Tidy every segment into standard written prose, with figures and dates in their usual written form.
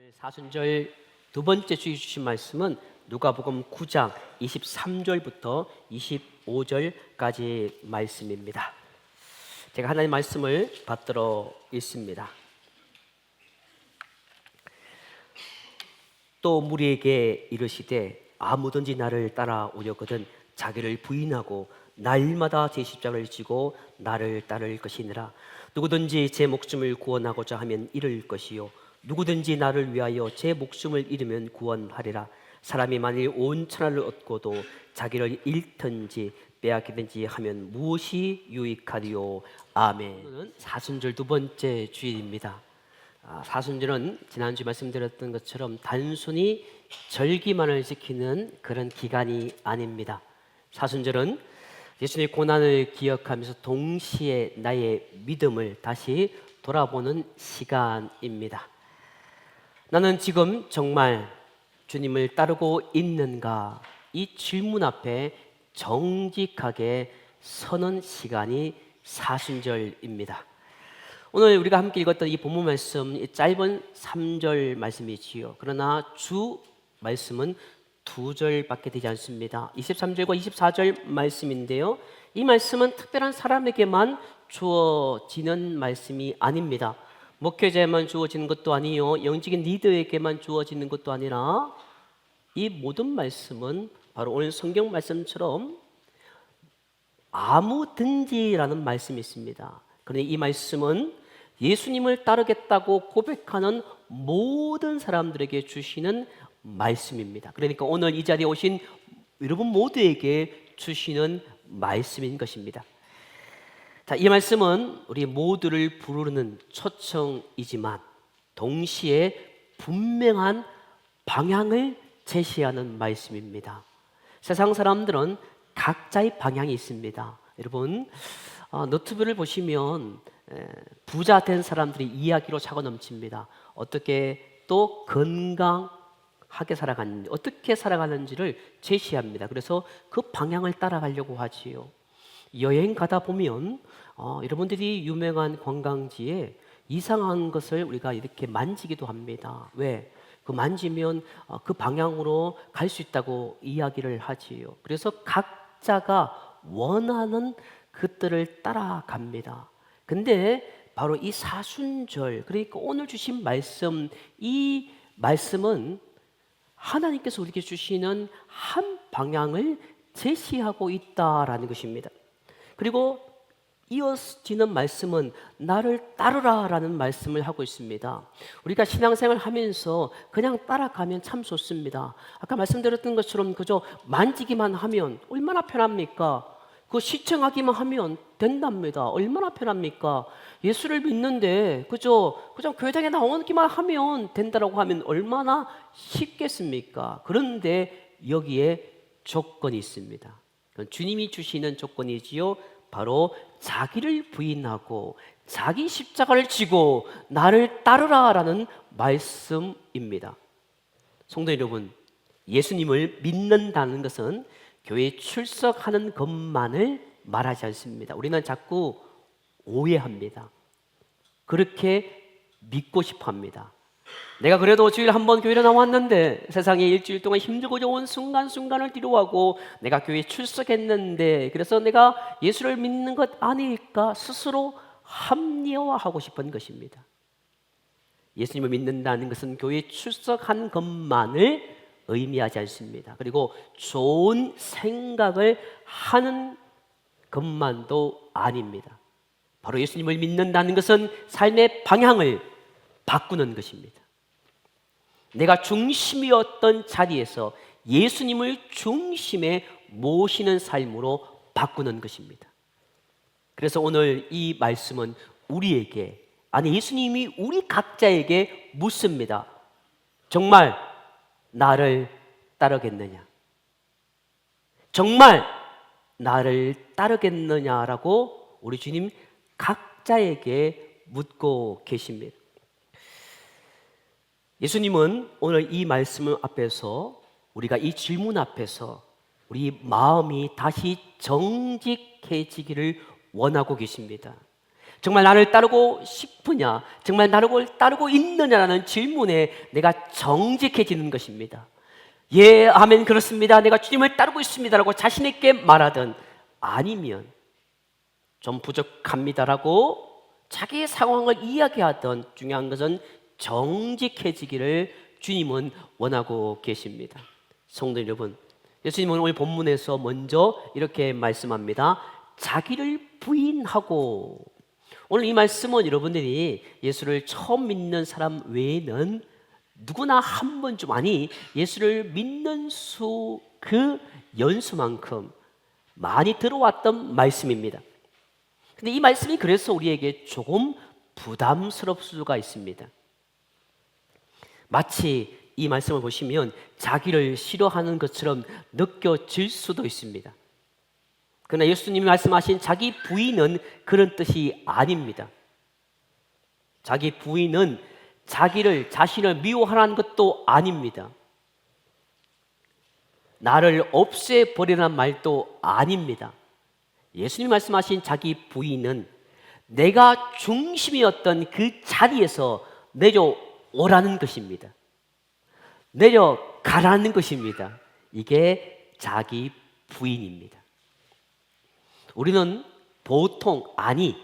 오늘 사순절 두 번째 주일 주신 말씀은 누가복음 9장 23절부터 25절까지 말씀입니다. 제가 하나님의 말씀을 받들어 읽습니다. 또 무리에게 이르시되 아무든지 나를 따라오려거든 자기를 부인하고 날마다 제 십자가를 지고 나를 따를 것이니라. 누구든지 제 목숨을 구원하고자 하면 잃을 것이요 누구든지 나를 위하여 제 목숨을 잃으면 구원하리라. 사람이 만일 온 천하를 얻고도 자기를 잃든지 빼앗기든지 하면 무엇이 유익하리요. 아멘. 오늘은 사순절 두 번째 주일입니다. 사순절은 지난주 말씀드렸던 것처럼 단순히 절기만을 지키는 그런 기간이 아닙니다. 사순절은 예수님의 고난을 기억하면서 동시에 나의 믿음을 다시 돌아보는 시간입니다. 나는 지금 정말 주님을 따르고 있는가? 이 질문 앞에 정직하게 서는 시간이 사순절입니다. 오늘 우리가 함께 읽었던 이 본문 말씀, 이 짧은 3절 말씀이지요. 그러나 주 말씀은 2절밖에 되지 않습니다. 23절과 24절 말씀인데요. 이 말씀은 특별한 사람에게만 주어지는 말씀이 아닙니다. 목회자에만 주어지는 것도 아니요, 영적인 리더에게만 주어지는 것도 아니라 이 모든 말씀은 바로 오늘 성경 말씀처럼 아무든지라는 말씀이 있습니다. 그런데 이 말씀은 예수님을 따르겠다고 고백하는 모든 사람들에게 주시는 말씀입니다. 그러니까 오늘 이 자리에 오신 여러분 모두에게 주시는 말씀인 것입니다. 자, 이 말씀은 우리 모두를 부르는 초청이지만 동시에 분명한 방향을 제시하는 말씀입니다. 세상 사람들은 각자의 방향이 있습니다. 여러분, 너튜브를 보시면 부자 된 사람들이 이야기로 차고 넘칩니다. 어떻게 또 건강하게 살아가는지, 어떻게 살아가는지를 제시합니다. 그래서 그 방향을 따라가려고 하지요. 여행 가다 보면 여러분들이 유명한 관광지에 이상한 것을 우리가 이렇게 만지기도 합니다. 왜? 그 만지면 그 방향으로 갈 수 있다고 이야기를 하지요. 그래서 각자가 원하는 것들을 따라갑니다. 근데 바로 이 사순절, 그러니까 오늘 주신 말씀, 이 말씀은 하나님께서 우리에게 주시는 한 방향을 제시하고 있다라는 것입니다. 그리고 이어지는 말씀은 나를 따르라라는 말씀을 하고 있습니다. 우리가 신앙생활 하면서 그냥 따라가면 참 좋습니다. 아까 말씀드렸던 것처럼 그저 만지기만 하면 얼마나 편합니까? 그 시청하기만 하면 된답니다. 얼마나 편합니까? 예수를 믿는데 그저 교회당에 나오기만 하면 된다라고 하면 얼마나 쉽겠습니까? 그런데 여기에 조건이 있습니다. 주님이 주시는 조건이지요. 바로 자기를 부인하고 자기 십자가를 지고 나를 따르라라는 말씀입니다. 성도 여러분, 예수님을 믿는다는 것은 교회에 출석하는 것만을 말하지 않습니다. 우리는 자꾸 오해합니다. 그렇게 믿고 싶어 합니다. 내가 그래도 주일에 한 번 교회를 나왔는데 세상에 일주일 동안 힘들고 좋은 순간순간을 뒤로하고 내가 교회에 출석했는데 그래서 내가 예수를 믿는 것 아닐까 스스로 합리화하고 싶은 것입니다. 예수님을 믿는다는 것은 교회에 출석한 것만을 의미하지 않습니다. 그리고 좋은 생각을 하는 것만도 아닙니다. 바로 예수님을 믿는다는 것은 삶의 방향을 바꾸는 것입니다. 내가 중심이었던 자리에서 예수님을 중심에 모시는 삶으로 바꾸는 것입니다. 그래서 오늘 이 말씀은 우리에게, 아니 예수님이 우리 각자에게 묻습니다. 정말 나를 따르겠느냐? 정말 나를 따르겠느냐라고 우리 주님 각자에게 묻고 계십니다. 예수님은 오늘 이 말씀 앞에서 우리가 이 질문 앞에서 우리 마음이 다시 정직해지기를 원하고 계십니다. 정말 나를 따르고 싶으냐? 정말 나를 따르고 있느냐라는 질문에 내가 정직해지는 것입니다. 예, 아멘, 그렇습니다. 내가 주님을 따르고 있습니다라고 자신 있게 말하든, 아니면 좀 부족합니다라고 자기의 상황을 이야기하던, 중요한 것은 정직해지기를 주님은 원하고 계십니다. 성도 여러분, 예수님은 오늘 본문에서 먼저 이렇게 말씀합니다. 자기를 부인하고. 오늘 이 말씀은 여러분들이 예수를 처음 믿는 사람 외에는 누구나 한 번쯤, 아니 예수를 믿는 수 그 연수만큼 많이 들어왔던 말씀입니다. 근데 이 말씀이 그래서 우리에게 조금 부담스러울 수가 있습니다. 마치 이 말씀을 보시면 자기를 싫어하는 것처럼 느껴질 수도 있습니다. 그러나 예수님이 말씀하신 자기 부인은 그런 뜻이 아닙니다. 자기 부인은 자신을 미워하라는 것도 아닙니다. 나를 없애버리라는 말도 아닙니다. 예수님이 말씀하신 자기 부인은 내가 중심이었던 그 자리에서 내려오라는 것입니다. 내려가라는 것입니다. 이게 자기 부인입니다. 우리는 보통, 아니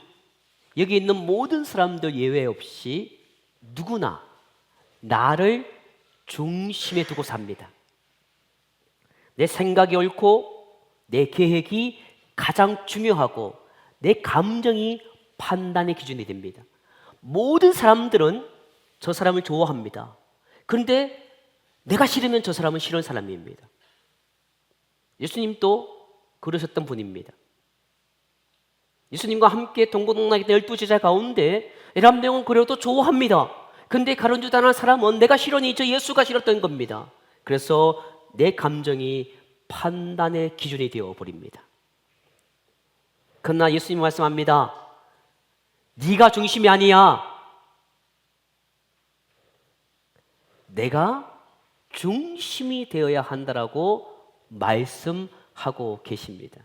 여기 있는 모든 사람들 예외 없이 누구나 나를 중심에 두고 삽니다. 내 생각이 옳고 내 계획이 가장 중요하고 내 감정이 판단의 기준이 됩니다. 모든 사람들은 저 사람을 좋아합니다. 그런데 내가 싫으면 저 사람은 싫은 사람입니다. 예수님도 그러셨던 분입니다. 예수님과 함께 동고동락의 12제자 가운데 11명은 그래도 좋아합니다. 근데 가룟 유다라는 사람은 내가 싫으니 저 예수가 싫었던 겁니다. 그래서 내 감정이 판단의 기준이 되어버립니다. 그러나 예수님이 말씀합니다. 네가 중심이 아니야. 내가 중심이 되어야 한다라고 말씀하고 계십니다.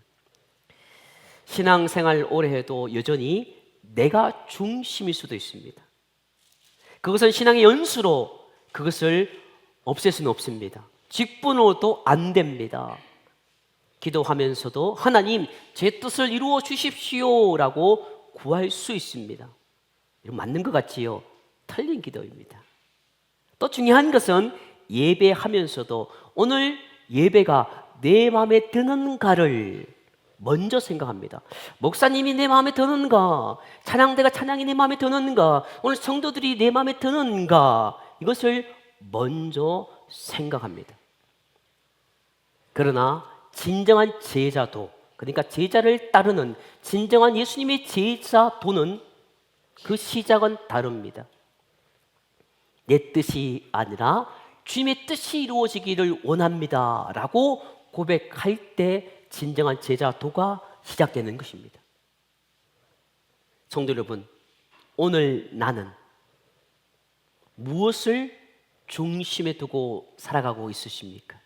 신앙생활 오래 해도 여전히 내가 중심일 수도 있습니다. 그것은 신앙의 연수로 그것을 없앨 수는 없습니다. 직분으로도 안 됩니다. 기도하면서도 하나님 제 뜻을 이루어 주십시오라고 구할 수 있습니다. 이건 맞는 것 같지요? 틀린 기도입니다. 또 중요한 것은 예배하면서도 오늘 예배가 내 마음에 드는가를 먼저 생각합니다. 목사님이 내 마음에 드는가? 찬양대가 찬양이 내 마음에 드는가? 오늘 성도들이 내 마음에 드는가? 이것을 먼저 생각합니다. 그러나 진정한 제자도, 그러니까 제자를 따르는 진정한 예수님의 제자도는 그 시작은 다릅니다. 내 뜻이 아니라 주님의 뜻이 이루어지기를 원합니다 라고 고백할 때 진정한 제자도가 시작되는 것입니다. 성도 여러분, 오늘 나는 무엇을 중심에 두고 살아가고 있으십니까?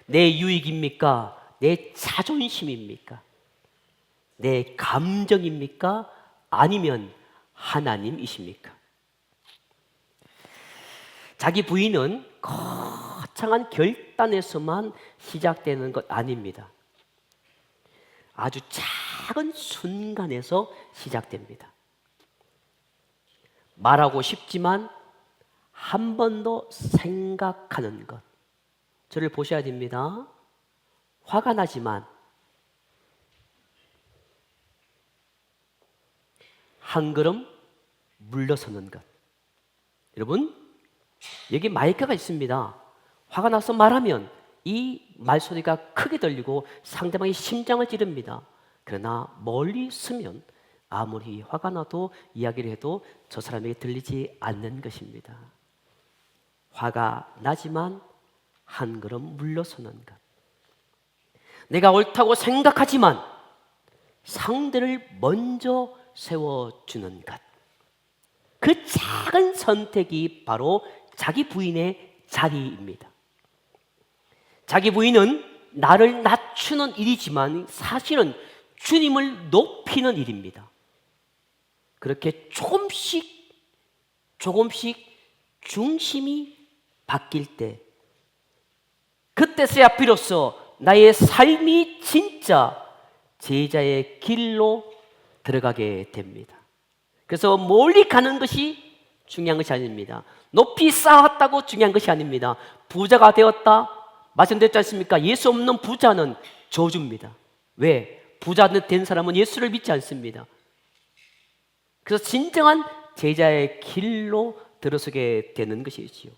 내 유익입니까? 내 자존심입니까? 내 감정입니까? 아니면 하나님이십니까? 자기 부인은 거창한 결단에서만 시작되는 것 아닙니다. 아주 작은 순간에서 시작됩니다. 말하고 싶지만 한 번 더 생각하는 것. 저를 보셔야 됩니다. 화가 나지만 한 걸음 물러서는 것. 여러분, 여기 마이크가 있습니다. 화가 나서 말하면 이 말소리가 크게 들리고 상대방의 심장을 찌릅니다. 그러나 멀리 서면 아무리 화가 나도 이야기를 해도 저 사람에게 들리지 않는 것입니다. 화가 나지만 한 걸음 물러서는 것. 내가 옳다고 생각하지만 상대를 먼저 세워주는 것. 그 작은 선택이 바로 자기 부인의 자리입니다. 자기 부인은 나를 낮추는 일이지만 사실은 주님을 높이는 일입니다. 그렇게 조금씩 중심이 바뀔 때, 그때서야 비로소 나의 삶이 진짜 제자의 길로 들어가게 됩니다. 그래서 멀리 가는 것이 중요한 것이 아닙니다. 높이 쌓았다고 중요한 것이 아닙니다. 부자가 되었다 말씀드렸지 않습니까? 예수 없는 부자는 저주입니다. 왜? 부자 된 사람은 예수를 믿지 않습니다. 그래서 진정한 제자의 길로 들어서게 되는 것이지요.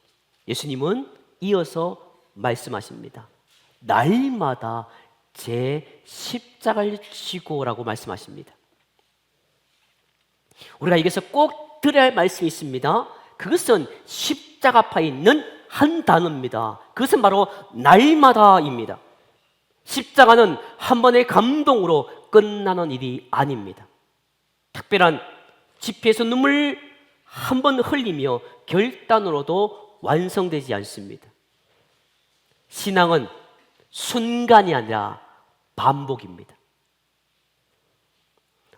예수님은 이어서 말씀하십니다. 날마다 제 십자가를 지고라고 말씀하십니다. 우리가 여기서 꼭 들어야 할 말씀이 있습니다. 그것은 십자가파에 있는 한 단어입니다. 그것은 바로 날마다입니다. 십자가는 한 번의 감동으로 끝나는 일이 아닙니다. 특별한 집회에서 눈물 한 번 흘리며 결단으로도 완성되지 않습니다. 신앙은 순간이 아니라 반복입니다.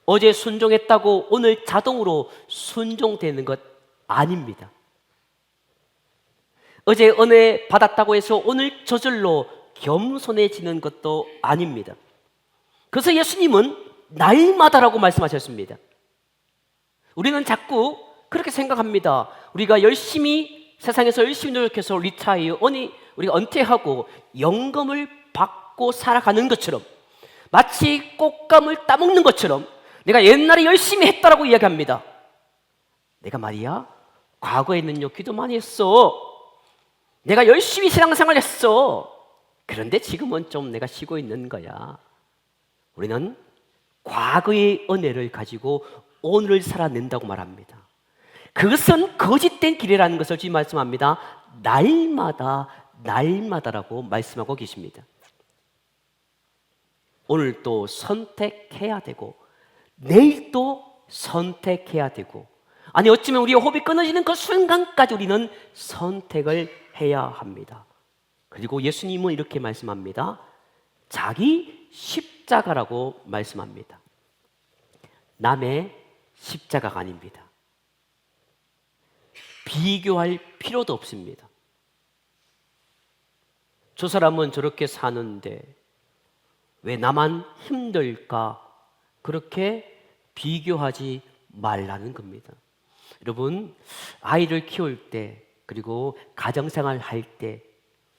어제 순종했다고 오늘 자동으로 순종되는 것 아닙니다. 어제 은혜 받았다고 해서 오늘 저절로 겸손해지는 것도 아닙니다. 그래서 예수님은 날마다라고 말씀하셨습니다. 우리는 자꾸 그렇게 생각합니다. 우리가 세상에서 열심히 노력해서 우리가 은퇴하고 연금을 받고 살아가는 것처럼, 마치 꽃감을 따먹는 것처럼 내가 옛날에 열심히 했다라고 이야기합니다. 내가 말이야, 과거에는요 기도 많이 했어. 내가 열심히 신앙생활 했어. 그런데 지금은 좀 내가 쉬고 있는 거야. 우리는 과거의 은혜를 가지고 오늘을 살아낸다고 말합니다. 그것은 거짓된 길이라는 것을 지금 말씀합니다. 날마다라고 말씀하고 계십니다. 오늘 또 선택해야 되고, 내일 또 선택해야 되고, 아니 어쩌면 우리의 호흡이 끊어지는 그 순간까지 우리는 선택을 해야 합니다. 그리고 예수님은 이렇게 말씀합니다. 자기 십자가라고 말씀합니다. 남의 십자가가 아닙니다. 비교할 필요도 없습니다. 저 사람은 저렇게 사는데 왜 나만 힘들까? 그렇게 비교하지 말라는 겁니다. 여러분, 아이를 키울 때, 그리고 가정생활 할 때,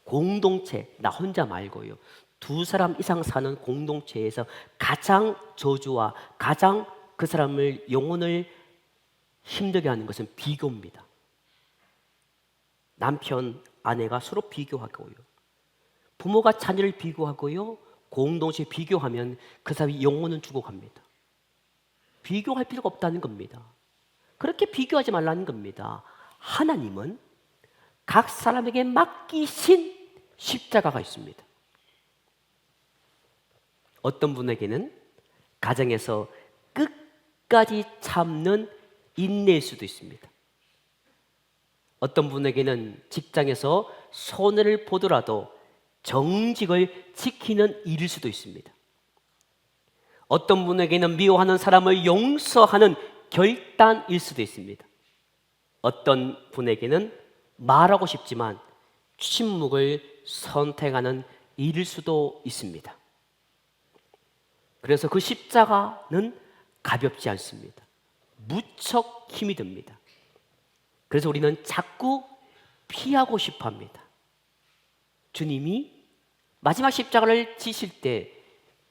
공동체, 나 혼자 말고요, 2사람 이상 사는 공동체에서 가장 저주와 가장 그 사람을 영혼을 힘들게 하는 것은 비교입니다. 남편, 아내가 서로 비교하고요, 부모가 자녀를 비교하고요, 공동체 비교하면 그 사람이 영혼은 죽어갑니다. 비교할 필요가 없다는 겁니다. 그렇게 비교하지 말라는 겁니다. 하나님은 각 사람에게 맡기신 십자가가 있습니다. 어떤 분에게는 가정에서 끝까지 참는 인내일 수도 있습니다. 어떤 분에게는 직장에서 손해를 보더라도 정직을 지키는 일일 수도 있습니다. 어떤 분에게는 미워하는 사람을 용서하는 결단일 수도 있습니다. 어떤 분에게는 말하고 싶지만 침묵을 선택하는 일일 수도 있습니다. 그래서 그 십자가는 가볍지 않습니다. 무척 힘이 듭니다. 그래서 우리는 자꾸 피하고 싶어 합니다. 주님이 마지막 십자가를 지실 때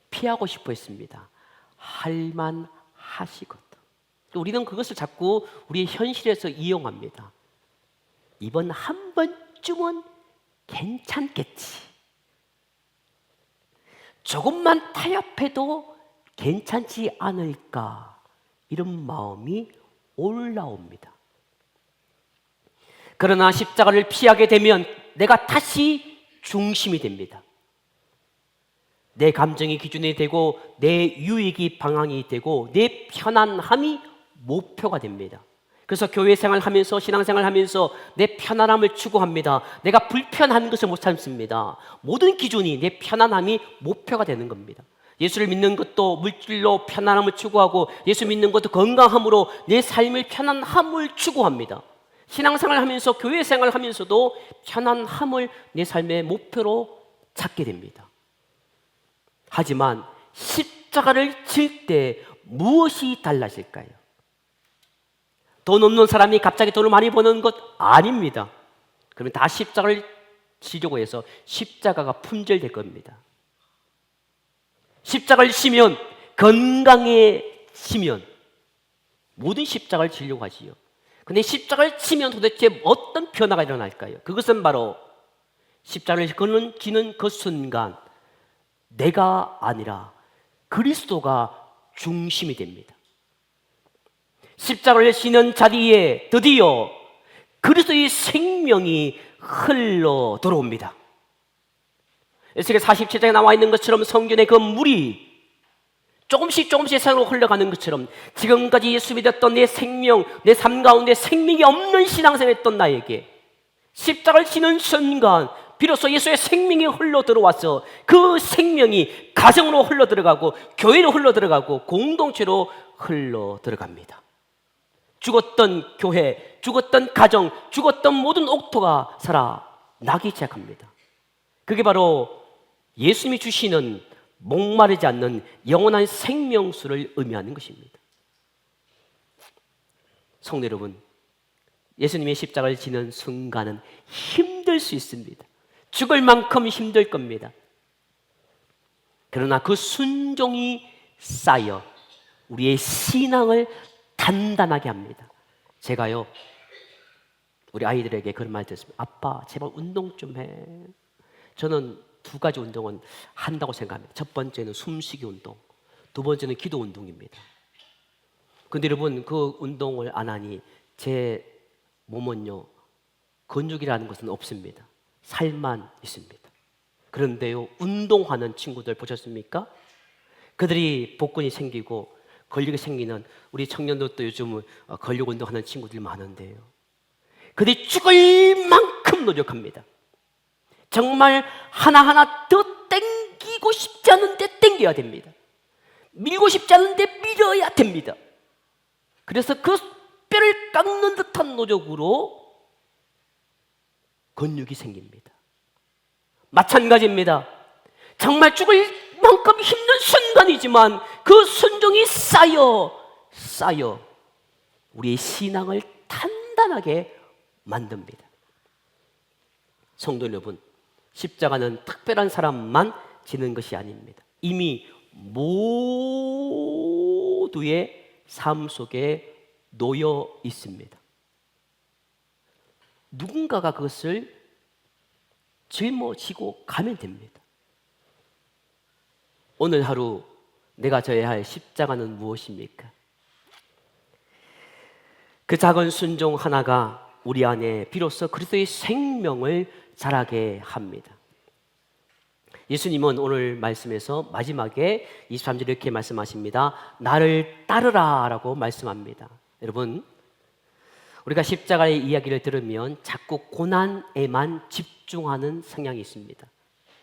피하고 싶어 했습니다. 할만 하시거든. 우리는 그것을 자꾸 우리의 현실에서 이용합니다. 이번 한 번쯤은 괜찮겠지. 조금만 타협해도 괜찮지 않을까, 이런 마음이 올라옵니다. 그러나 십자가를 피하게 되면 내가 다시 중심이 됩니다. 내 감정이 기준이 되고, 내 유익이 방향이 되고, 내 편안함이 목표가 됩니다. 그래서 교회 생활하면서, 신앙생활하면서 내 편안함을 추구합니다. 내가 불편한 것을 못 참습니다. 모든 기준이 내 편안함이 목표가 되는 겁니다. 예수를 믿는 것도 물질로 편안함을 추구하고 예수 믿는 것도 건강함으로 내 삶의 편안함을 추구합니다. 신앙생활을 하면서 교회 생활을 하면서도 편안함을 내 삶의 목표로 찾게 됩니다. 하지만 십자가를 질 때 무엇이 달라질까요? 돈 없는 사람이 갑자기 돈을 많이 버는 것 아닙니다. 그러면 다 십자가를 지려고 해서 십자가가 품절될 겁니다. 십자가를 지면, 건강해지면 모든 십자가를 지려고 하지요. 근데 십자가를 치면 도대체 어떤 변화가 일어날까요? 그것은 바로 십자가를 지는 그 순간 내가 아니라 그리스도가 중심이 됩니다. 십자가를 지는 자리에 드디어 그리스도의 생명이 흘러 들어옵니다. 에스겔 47장에 나와 있는 것처럼 성전의 그 물이 조금씩 세상으로 흘러가는 것처럼 지금까지 예수 믿었던 내 생명, 내 삶 가운데 생명이 없는 신앙생활했던 나에게 십자가를 지는 순간 비로소 예수의 생명이 흘러 들어와서 그 생명이 가정으로 흘러 들어가고 교회로 흘러 들어가고 공동체로 흘러 들어갑니다. 죽었던 교회, 죽었던 가정, 죽었던 모든 옥토가 살아나기 시작합니다. 그게 바로 예수님이 주시는 목마르지 않는 영원한 생명수를 의미하는 것입니다. 성도 여러분, 예수님의 십자가를 지는 순간은 힘들 수 있습니다. 죽을 만큼 힘들 겁니다. 그러나 그 순종이 쌓여 우리의 신앙을 단단하게 합니다. 제가요, 우리 아이들에게 그런 말 듣습니다. 아빠, 제발 운동 좀 해. 저는 두 가지 운동은 한다고 생각합니다. 첫 번째는 숨쉬기 운동, 두 번째는 기도 운동입니다. 근데 여러분, 그 운동을 안 하니 제 몸은요, 근육이라는 것은 없습니다. 살만 있습니다. 그런데요, 운동하는 친구들 보셨습니까? 그들이 복근이 생기고 근육이 생기는 우리 청년들도 요즘 근력 운동하는 친구들이 많은데요, 그들이 죽을 만큼 노력합니다. 정말 하나하나 더 땡기고 싶지 않은데 땡겨야 됩니다. 밀고 싶지 않은데 밀어야 됩니다. 그래서 그 뼈를 깎는 듯한 노력으로 근육이 생깁니다. 마찬가지입니다. 정말 죽을 만큼 힘든 순간이지만 그 순종이 쌓여 우리의 신앙을 단단하게 만듭니다. 성도 여러분, 십자가는 특별한 사람만 지는 것이 아닙니다. 이미 모두의 삶 속에 놓여 있습니다. 누군가가 그것을 짊어지고 가면 됩니다. 오늘 하루 내가 져야 할 십자가는 무엇입니까? 그 작은 순종 하나가 우리 안에 비로소 그리스도의 생명을 자라게 합니다. 예수님은 오늘 말씀에서 마지막에 23절에 이렇게 말씀하십니다. 나를 따르라 라고 말씀합니다. 여러분, 우리가 십자가의 이야기를 들으면 자꾸 고난에만 집중하는 성향이 있습니다.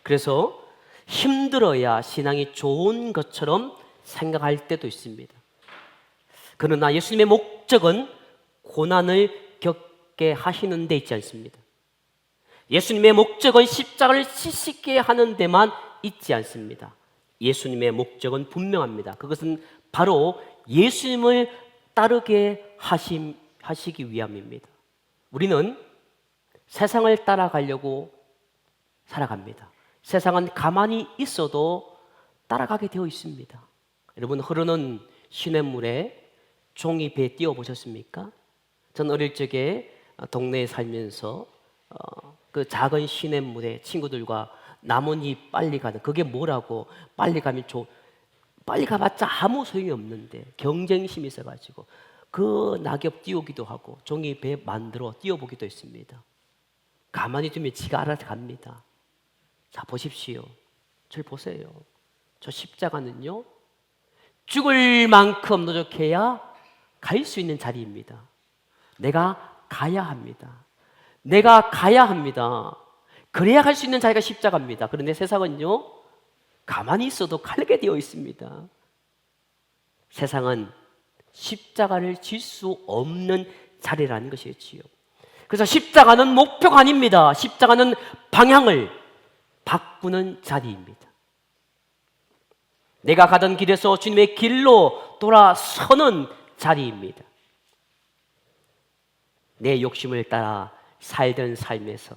그래서 힘들어야 신앙이 좋은 것처럼 생각할 때도 있습니다. 그러나 예수님의 목적은 고난을 겪게 하시는 데 있지 않습니다. 예수님의 목적은 십자가를 지시게 하는 데만 있지 않습니다. 예수님의 목적은 분명합니다. 그것은 바로 예수님을 따르게 하시기 위함입니다. 우리는 세상을 따라가려고 살아갑니다. 세상은 가만히 있어도 따라가게 되어 있습니다. 여러분, 흐르는 시냇물에 종이 배 띄워보셨습니까? 전 어릴 적에 동네에 살면서 그 작은 시냇물에 친구들과 나뭇잎 빨리 가는, 그게 뭐라고, 빨리 가면 빨리 가봤자 아무 소용이 없는데 경쟁심이 있어가지고 그 낙엽 띄우기도 하고 종이 배 만들어 띄워보기도 했습니다. 가만히 두면 지가 알아서 갑니다. 자, 보십시오. 저를 보세요. 저 십자가는요, 죽을 만큼 노력해야 갈 수 있는 자리입니다. 내가 가야 합니다. 내가 가야 합니다. 그래야 갈 수 있는 자리가 십자가입니다. 그런데 세상은요, 가만히 있어도 갈게 되어 있습니다. 세상은 십자가를 질 수 없는 자리라는 것이지요. 그래서 십자가는 목표가 아닙니다. 십자가는 방향을 바꾸는 자리입니다. 내가 가던 길에서 주님의 길로 돌아서는 자리입니다. 내 욕심을 따라 살던 삶에서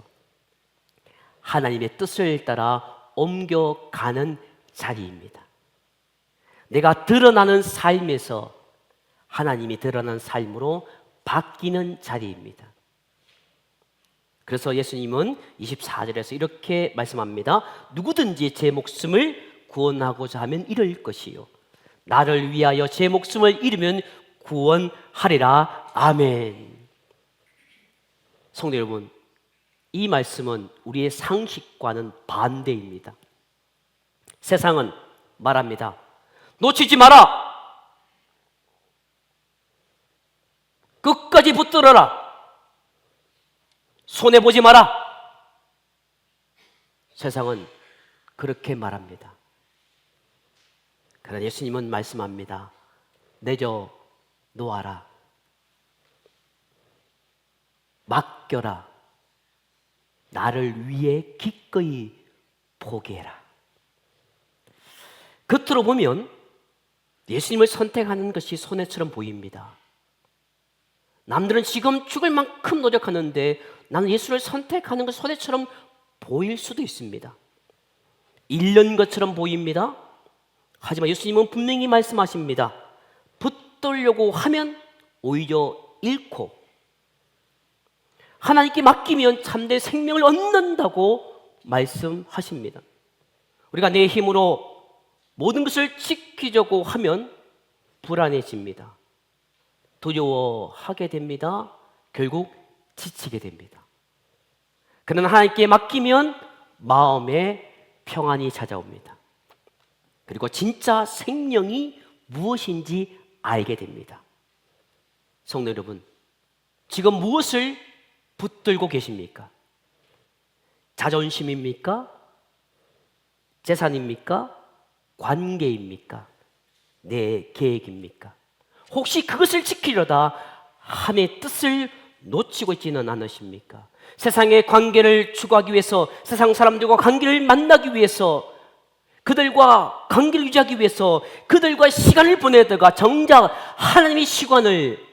하나님의 뜻을 따라 옮겨가는 자리입니다. 내가 드러나는 삶에서 하나님이 드러나는 삶으로 바뀌는 자리입니다. 그래서 예수님은 24절에서 이렇게 말씀합니다. 누구든지 제 목숨을 구원하고자 하면 잃을 것이요 나를 위하여 제 목숨을 잃으면 구원하리라. 아멘. 성도 여러분, 이 말씀은 우리의 상식과는 반대입니다. 세상은 말합니다. 놓치지 마라. 끝까지 붙들어라. 손해보지 마라. 세상은 그렇게 말합니다. 그러나 예수님은 말씀합니다. 내줘 놓아라. 맡겨라. 나를 위해 기꺼이 포기해라. 겉으로 보면 예수님을 선택하는 것이 손해처럼 보입니다. 남들은 지금 죽을 만큼 노력하는데 나는 예수를 선택하는 것이 손해처럼 보일 수도 있습니다. 잃는 것처럼 보입니다. 하지만 예수님은 분명히 말씀하십니다. 붙들려고 하면 오히려 잃고 하나님께 맡기면 참된 생명을 얻는다고 말씀하십니다. 우리가 내 힘으로 모든 것을 지키려고 하면 불안해집니다. 두려워하게 됩니다. 결국 지치게 됩니다. 그러나 하나님께 맡기면 마음에 평안이 찾아옵니다. 그리고 진짜 생명이 무엇인지 알게 됩니다. 성도 여러분, 지금 무엇을 붙들고 계십니까? 자존심입니까? 재산입니까? 관계입니까? 내 계획입니까? 혹시 그것을 지키려다 하나님의 뜻을 놓치고 있지는 않으십니까? 세상의 관계를 추구하기 위해서, 세상 사람들과 관계를 만나기 위해서, 그들과 관계를 유지하기 위해서 그들과 시간을 보내다가 정작 하나님의 시간을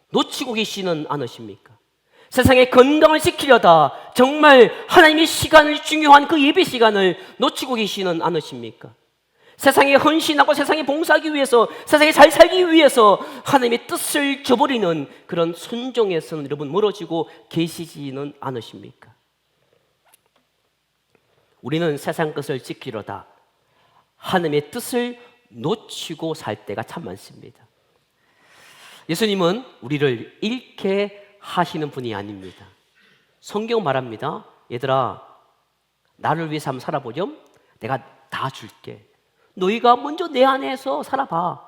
놓치고 계시는 않으십니까? 세상의 건강을 지키려다 정말 하나님의 시간을, 중요한 그 예배 시간을 놓치고 계시는 않으십니까? 세상에 헌신하고 세상에 봉사하기 위해서, 세상에 잘 살기 위해서 하나님의 뜻을 저버리는 그런 순종에서는 여러분 멀어지고 계시지는 않으십니까? 우리는 세상 것을 지키려다 하나님의 뜻을 놓치고 살 때가 참 많습니다. 예수님은 우리를 잃게 하시는 분이 아닙니다. 성경 말합니다. 얘들아, 나를 위해서 한번 살아보렴. 내가 다 줄게. 너희가 먼저 내 안에서 살아봐.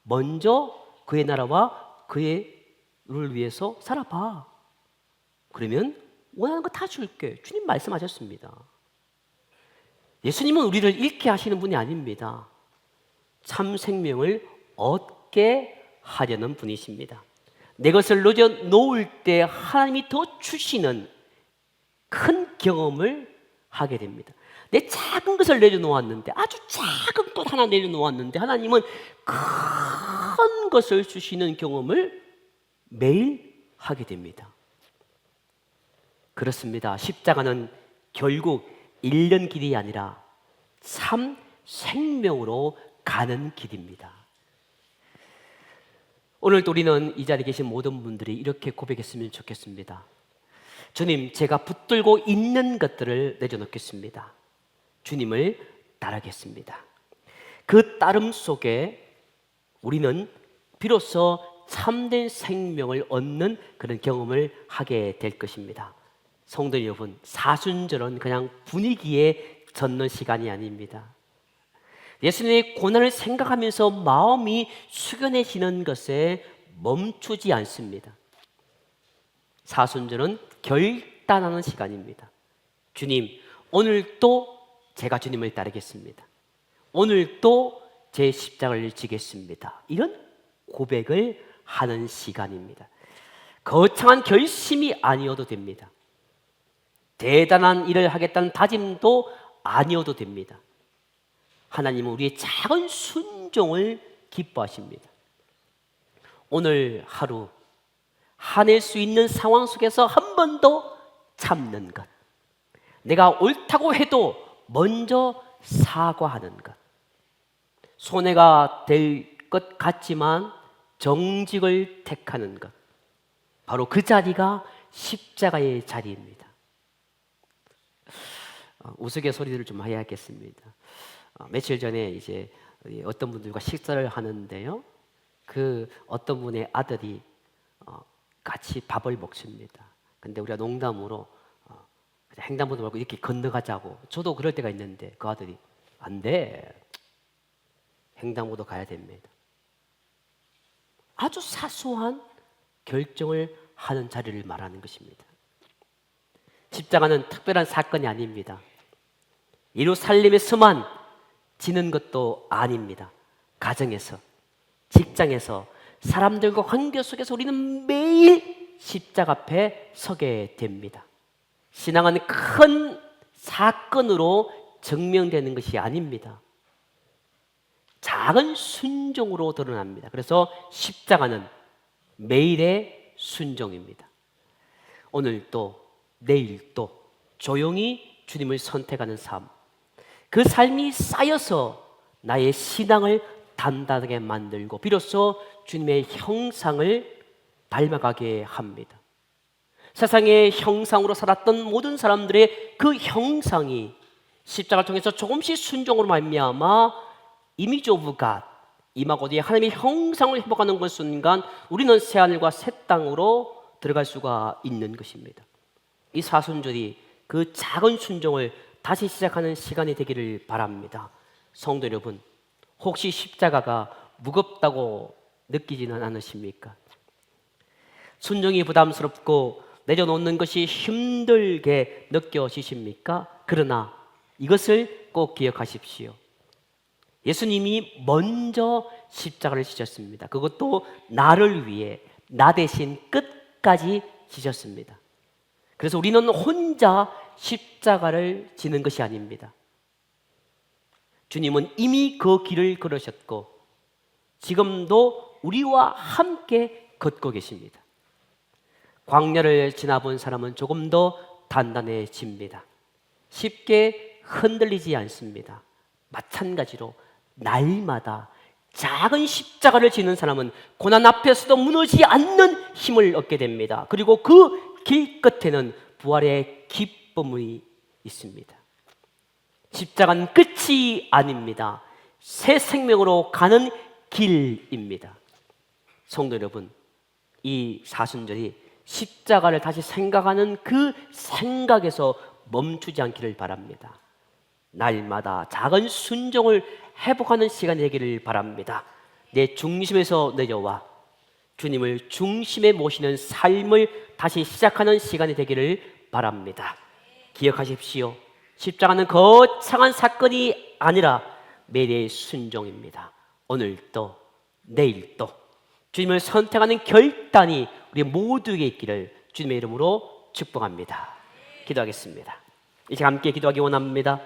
먼저 그의 나라와 그의 를 위해서 살아봐. 그러면 원하는 거 다 줄게. 주님 말씀하셨습니다. 예수님은 우리를 잃게 하시는 분이 아닙니다. 참 생명을 얻게 하려는 분이십니다. 내 것을 놓을 때 하나님이 더 주시는 큰 경험을 하게 됩니다. 내 작은 것을 내려놓았는데, 아주 작은 것 하나 내려놓았는데 하나님은 큰 것을 주시는 경험을 매일 하게 됩니다. 그렇습니다. 십자가는 결국 잃는 길이 아니라 참 생명으로 가는 길입니다. 오늘도 우리는 이 자리에 계신 모든 분들이 이렇게 고백했으면 좋겠습니다. 주님, 제가 붙들고 있는 것들을 내려놓겠습니다. 주님을 따르겠습니다. 그 따름 속에 우리는 비로소 참된 생명을 얻는 그런 경험을 하게 될 것입니다. 성도 여러분, 사순절은 그냥 분위기에 젖는 시간이 아닙니다. 예수님의 고난을 생각하면서 마음이 숙연해지는 것에 멈추지 않습니다. 사순절은 결단하는 시간입니다. 주님, 오늘도 제가 주님을 따르겠습니다. 오늘 또 제 십자가를 지겠습니다. 이런 고백을 하는 시간입니다. 거창한 결심이 아니어도 됩니다. 대단한 일을 하겠다는 다짐도 아니어도 됩니다. 하나님은 우리의 작은 순종을 기뻐하십니다. 오늘 하루 화낼 수 있는 상황 속에서 한 번 더 참는 것, 내가 옳다고 해도 먼저 사과하는 것, 손해가 될 것 같지만 정직을 택하는 것, 바로 그 자리가 십자가의 자리입니다. 우스갯소리를 좀 해야겠습니다. 며칠 전에 이제 어떤 분들과 식사를 하는데요, 그 어떤 분의 아들이 같이 밥을 먹습니다. 근데 우리가 농담으로 횡단보도 말고 이렇게 건너가자고, 저도 그럴 때가 있는데 그 아들이 안 돼, 횡단보도 가야 됩니다. 아주 사소한 결정을 하는 자리를 말하는 것입니다. 십자가는 특별한 사건이 아닙니다. 예루살렘에서만 지는 것도 아닙니다. 가정에서, 직장에서, 사람들과 관계 속에서 우리는 매일 십자가 앞에 서게 됩니다. 신앙은 큰 사건으로 증명되는 것이 아닙니다. 작은 순종으로 드러납니다. 그래서 십자가는 매일의 순종입니다. 오늘 또 내일 또 조용히 주님을 선택하는 삶, 그 삶이 쌓여서 나의 신앙을 단단하게 만들고 비로소 주님의 형상을 닮아가게 합니다. 세상의 형상으로 살았던 모든 사람들의 그 형상이 십자가를 통해서 조금씩 순종으로 말미암아 이미지 오브 갓, 임하고 뒤에 하나님의 형상을 회복하는 그 순간 우리는 새하늘과 새 땅으로 들어갈 수가 있는 것입니다. 이 사순절이 그 작은 순종을 다시 시작하는 시간이 되기를 바랍니다. 성도 여러분, 혹시 십자가가 무겁다고 느끼지는 않으십니까? 순종이 부담스럽고 내려놓는 것이 힘들게 느껴지십니까? 그러나 이것을 꼭 기억하십시오. 예수님이 먼저 십자가를 지셨습니다. 그것도 나를 위해, 나 대신 끝까지 지셨습니다. 그래서 우리는 혼자 십자가를 지는 것이 아닙니다. 주님은 이미 그 길을 걸으셨고 지금도 우리와 함께 걷고 계십니다. 광야를 지나본 사람은 조금 더 단단해집니다. 쉽게 흔들리지 않습니다. 마찬가지로 날마다 작은 십자가를 지는 사람은 고난 앞에서도 무너지지 않는 힘을 얻게 됩니다. 그리고 그 길 끝에는 부활의 기쁨이 있습니다. 십자가는 끝이 아닙니다. 새 생명으로 가는 길입니다. 성도 여러분, 이 사순절이 십자가를 다시 생각하는 그 생각에서 멈추지 않기를 바랍니다. 날마다 작은 순종을 회복하는 시간이 되기를 바랍니다. 내 중심에서 내려와 주님을 중심에 모시는 삶을 다시 시작하는 시간이 되기를 바랍니다. 기억하십시오. 십자가는 거창한 사건이 아니라 매일의 순종입니다. 오늘 또 내일 또 주님을 선택하는 결단이 우리 모두에게 있기를 주님의 이름으로 축복합니다. 기도하겠습니다. 이제 함께 기도하기 원합니다.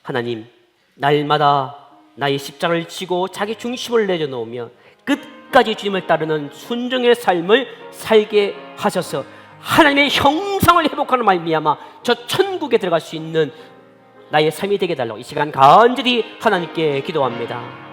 하나님, 날마다 나의 십자가를 지고 자기 중심을 내려놓으며 끝까지 주님을 따르는 순종의 삶을 살게 하셔서 하나님의 형상을 회복하는 말미암아 저 천국에 들어갈 수 있는 나의 삶이 되게 달라고 이 시간 간절히 하나님께 기도합니다.